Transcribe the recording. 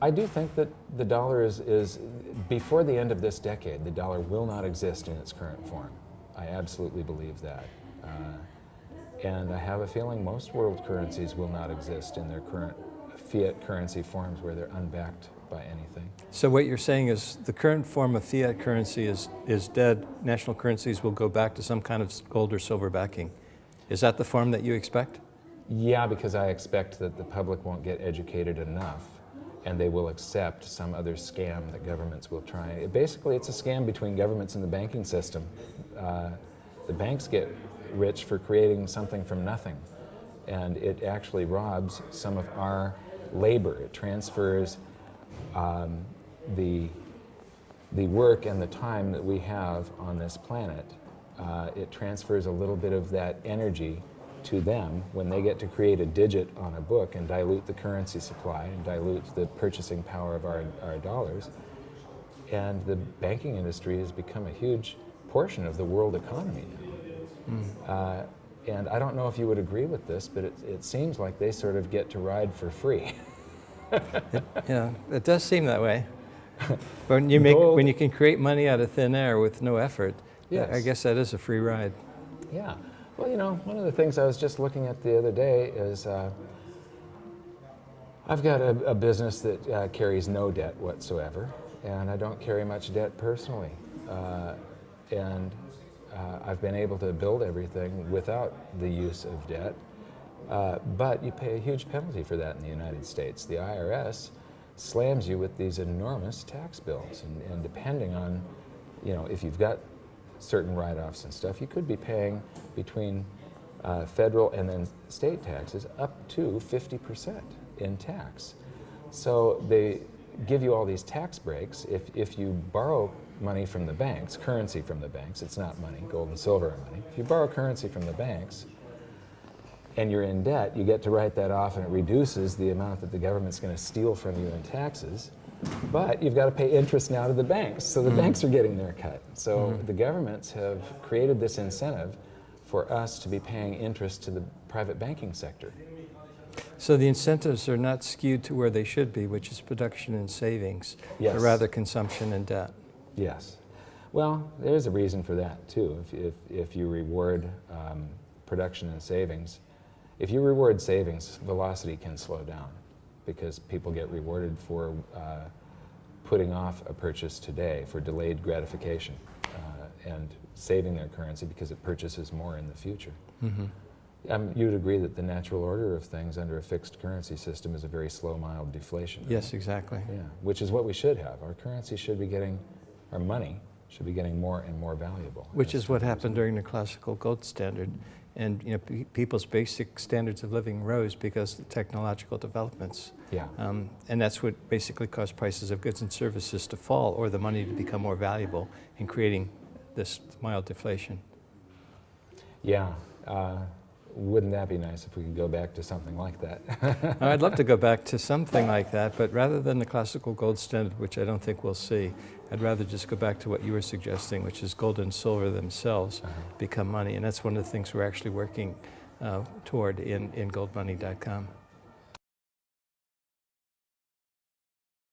I do think that the dollar is, before the end of this decade, the dollar will not exist in its current form. I absolutely believe that. And I have a feeling most world currencies will not exist in their current fiat currency forms where they're unbacked by anything. So what you're saying is the current form of fiat currency is dead. National currencies will go back to some kind of gold or silver backing. Is that the form that you expect? Yeah, because I expect that the public won't get educated enough and they will accept some other scam that governments will try. Basically, it's a scam between governments and the banking system. The banks get rich for creating something from nothing, and it actually robs some of our labor. It transfers the work and the time that we have on this planet. It transfers a little bit of that energy to them when they get to create a digit on a book and dilute the currency supply and dilute the purchasing power of our dollars. And the banking industry has become a huge portion of the world economy now. And I don't know if you would agree with this, but it seems like they sort of get to ride for free. Yeah, it does seem that way. But when you can create money out of thin air with no effort, yes. I guess that is a free ride. Yeah. Well, you know, one of the things I was just looking at the other day is I've got a business that carries no debt whatsoever, and I don't carry much debt personally. I've been able to build everything without the use of debt, but you pay a huge penalty for that in the United States. The IRS slams you with these enormous tax bills, and depending on, you know, if you've got certain write-offs and stuff, you could be paying between federal and then state taxes up to 50% in tax. So they give you all these tax breaks. If you borrow money from the banks, currency from the banks, it's not money, gold and silver are money. If you borrow currency from the banks and you're in debt, you get to write that off, and it reduces the amount that the government's going to steal from you in taxes. But you've got to pay interest now to the banks, so the banks are getting their cut. So the governments have created this incentive for us to be paying interest to the private banking sector. So the incentives are not skewed to where they should be, which is production and savings, yes. but rather consumption and debt. Yes. Well, there's a reason for that, too. If you reward production and savings, if you reward savings, velocity can slow down, because people get rewarded for putting off a purchase today, for delayed gratification, and saving their currency because it purchases more in the future. You'd agree that the natural order of things under a fixed currency system is a very slow, mild deflation. Right? Yes, exactly. Yeah, which is what we should have. Our currency should be getting, our money should be getting more and more valuable. Which is what happened during the classical gold standard. And you know, people's basic standards of living rose because of technological developments. Yeah. And that's what basically caused prices of goods and services to fall, or the money to become more valuable, in creating this mild deflation. Yeah. Wouldn't that be nice if we could go back to something like that? I'd love to go back to something like that, but rather than the classical gold standard, which I don't think we'll see, I'd rather just go back to what you were suggesting, which is gold and silver themselves become money. And that's one of the things we're actually working toward in goldmoney.com.